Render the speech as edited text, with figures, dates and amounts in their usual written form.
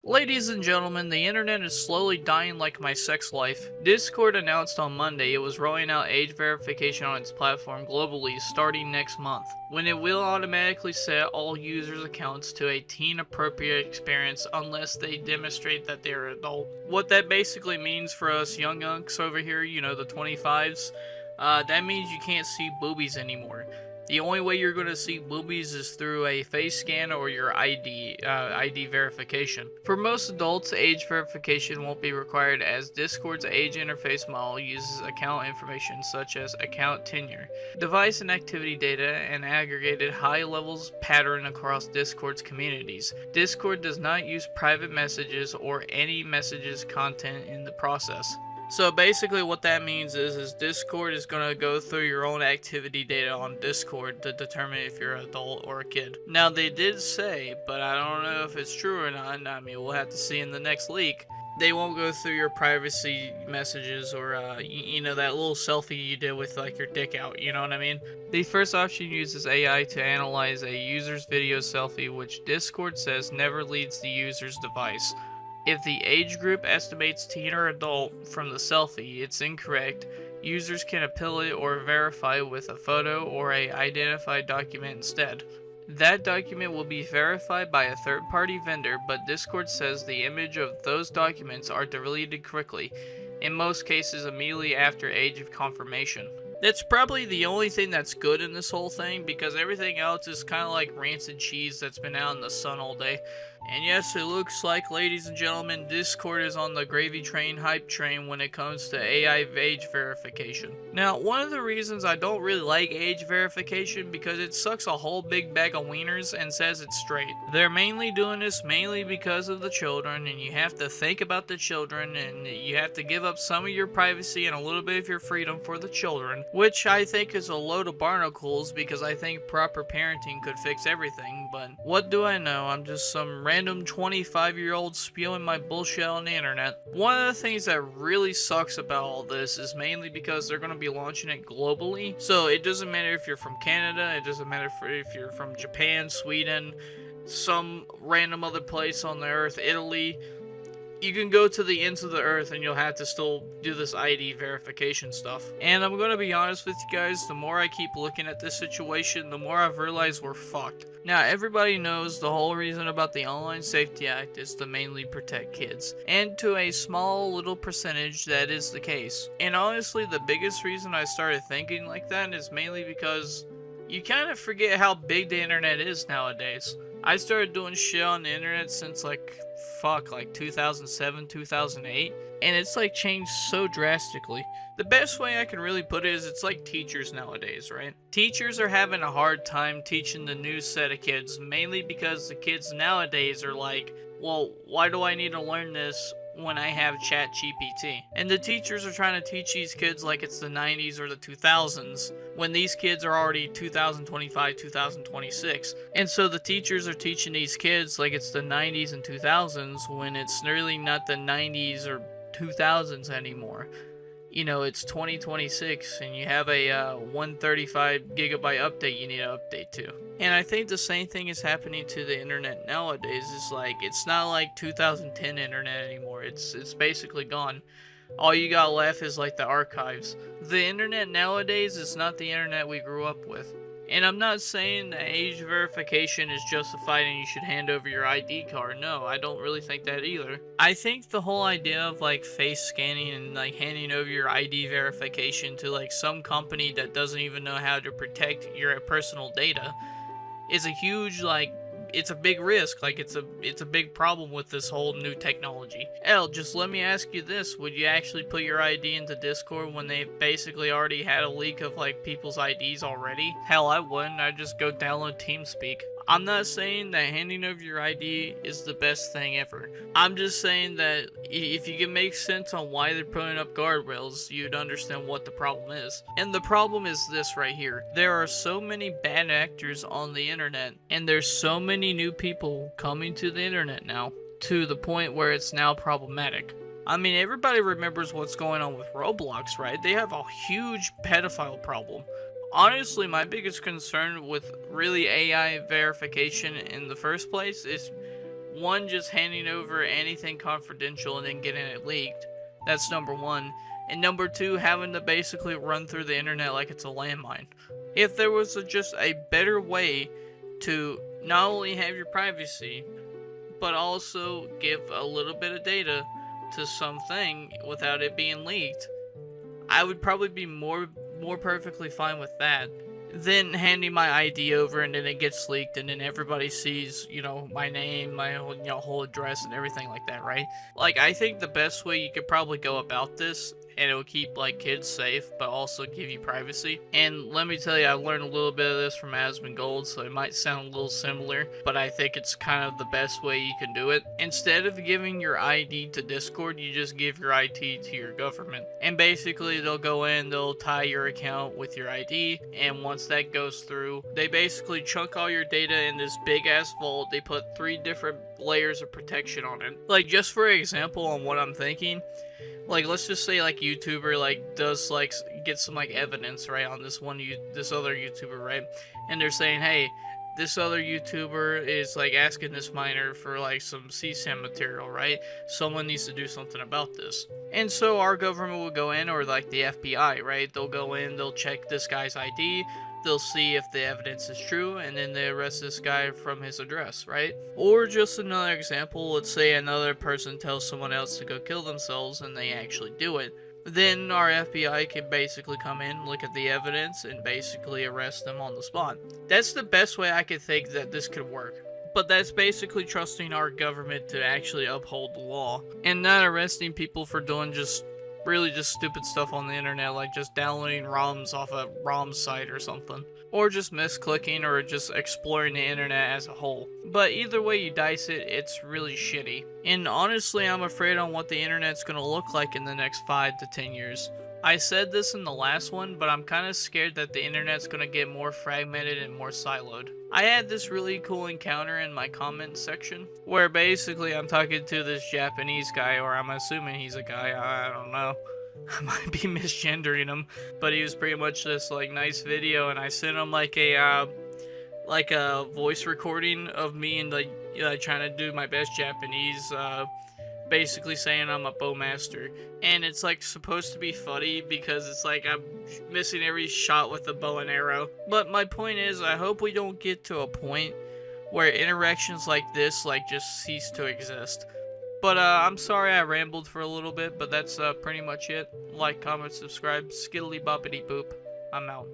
Ladies and gentlemen, the internet is slowly dying like my sex life. Discord announced on Monday it was rolling out age verification on its platform globally starting next month, when it will automatically set all users' accounts to a teen-appropriate experience unless they demonstrate that they're adult. What that basically means for us young unks over here, the 25s, that means you can't see boobies anymore. The only way you're going to see boobies is through a face scan or your ID verification. For most adults, age verification won't be required as Discord's age interface model uses account information such as account tenure, device and activity data, and aggregated high levels pattern across Discord's communities. Discord does not use private messages or any messages content in the process. So basically what that means is Discord is going to go through your own activity data on Discord to determine if you're an adult or a kid. Now they did say, but I don't know if it's true or not, I mean we'll have to see in the next leak, they won't go through your privacy messages or that little selfie you did with like your dick out, you know what I mean? The first option uses AI to analyze a user's video selfie, which Discord says never leaves the user's device. If the age group estimates teen or adult from the selfie, it's incorrect. Users can appeal it or verify with a photo or a identified document instead. That document will be verified by a third-party vendor, but Discord says the image of those documents are deleted quickly, in most cases immediately after age of confirmation. That's probably the only thing that's good in this whole thing, because everything else is kind of like rancid cheese that's been out in the sun all day. And yes, it looks like, ladies and gentlemen, Discord is on the gravy train hype train when it comes to AI age verification. Now, one of the reasons I don't really like age verification because it sucks a whole big bag of wieners and says it's straight. They're mainly doing this mainly because of the children, and you have to think about the children, and you have to give up some of your privacy and a little bit of your freedom for the children, which I think is a load of barnacles because I think proper parenting could fix everything, but what do I know? I'm just some random 25-year-old spewing my bullshit on the internet. One of the things that really sucks about all this is mainly because they're going to be launching it globally, so it doesn't matter if you're from Canada, it doesn't matter if you're from Japan, Sweden, some random other place on the earth, Italy. You can go to the ends of the earth and you'll have to still do this ID verification stuff. And I'm gonna be honest with you guys, the more I keep looking at this situation, the more I've realized we're fucked. Now, everybody knows the whole reason about the Online Safety Act is to mainly protect kids. And to a small little percentage, that is the case. And honestly, the biggest reason I started thinking like that is mainly because you kind of forget how big the internet is nowadays. I started doing shit on the internet since like 2007, 2008, and it's like changed so drastically. The best way I can really put it is it's like teachers nowadays, right? Teachers are having a hard time teaching the new set of kids, mainly because the kids nowadays are like, well, why do I need to learn this when I have ChatGPT? And the teachers are trying to teach these kids like it's the 90s or the 2000s, when these kids are already 2025, 2026. And so the teachers are teaching these kids like it's the 90s and 2000s when it's really not the 90s or 2000s anymore. You know, it's 2026 and you have a 135 gigabyte update you need to update to. And I think the same thing is happening to the internet nowadays. It's like, it's not like 2010 internet anymore. It's basically gone. All you got left is like the archives. The internet nowadays is not the internet we grew up with. And I'm not saying that age verification is justified and you should hand over your ID card. No, I don't really think that either. I think the whole idea of like face scanning and like handing over your ID verification to like some company that doesn't even know how to protect your personal data is a huge it's a big risk. Like it's a big problem with this whole new technology. Just let me ask you this, would you actually put your ID into Discord when they basically already had a leak of like people's IDs already? Hell, I wouldn't. I'd just go download TeamSpeak. I'm not saying that handing over your ID is the best thing ever. I'm just saying that if you can make sense on why they're putting up guardrails, you'd understand what the problem is. And the problem is this right here. There are so many bad actors on the internet, and there's so many new people coming to the internet now, to the point where it's now problematic. I mean, everybody remembers what's going on with Roblox, right? They have a huge pedophile problem. Honestly, my biggest concern with really AI verification in the first place is One, just handing over anything confidential and then getting it leaked. That's number one. And number two, having to basically run through the internet like it's a landmine. If there was just a better way to not only have your privacy, but also give a little bit of data to something without it being leaked, I would probably be more perfectly fine with that than handing my ID over and then it gets leaked and then everybody sees, my name, my whole, whole address and everything like that, right? Like, I think the best way you could probably go about this, and it'll keep like kids safe but also give you privacy. And let me tell you, I learned a little bit of this from Asmongold, so it might sound a little similar, but I think it's kind of the best way you can do it. Instead of giving your ID to Discord, you just give your ID to your government, and basically they'll go in, they'll tie your account with your ID, and once that goes through, they basically chunk all your data in this big ass vault. They put 3 different layers of protection on it. Like, just for example on what I'm thinking, like, let's just say like YouTuber like does like get some like evidence, right, on this other YouTuber, right, and they're saying, hey, this other YouTuber is like asking this miner for like some CSAM material, right? Someone needs to do something about this. And so our government will go in, or like the FBI, right? They'll go in, they'll check this guy's ID, they'll see if the evidence is true, and then they arrest this guy from his address, right? Or just another example, let's say another person tells someone else to go kill themselves and they actually do it. Then our FBI can basically come in, look at the evidence, and basically arrest them on the spot. That's the best way I could think that this could work. But that's basically trusting our government to actually uphold the law, and not arresting people for doing just stupid stuff on the internet, like just downloading ROMs off a ROM site or something. Or just misclicking, or just exploring the internet as a whole. But either way you dice it, it's really shitty. And honestly, I'm afraid on what the internet's gonna look like in the next 5 to 10 years. I said this in the last one, but I'm kinda scared that the internet's gonna get more fragmented and more siloed. I had this really cool encounter in my comments section, where basically I'm talking to this Japanese guy, or I'm assuming he's a guy, I don't know. I might be misgendering him, but he was pretty much this like nice video, and I sent him like a voice recording of me and like trying to do my best Japanese, basically saying I'm a bowmaster, and it's like supposed to be funny because it's like I'm missing every shot with the bow and arrow. But my point is, I hope we don't get to a point where interactions like this like just cease to exist. But I'm sorry I rambled for a little bit, but that's pretty much it. Like, comment, subscribe, skiddly boppity boop. I'm out.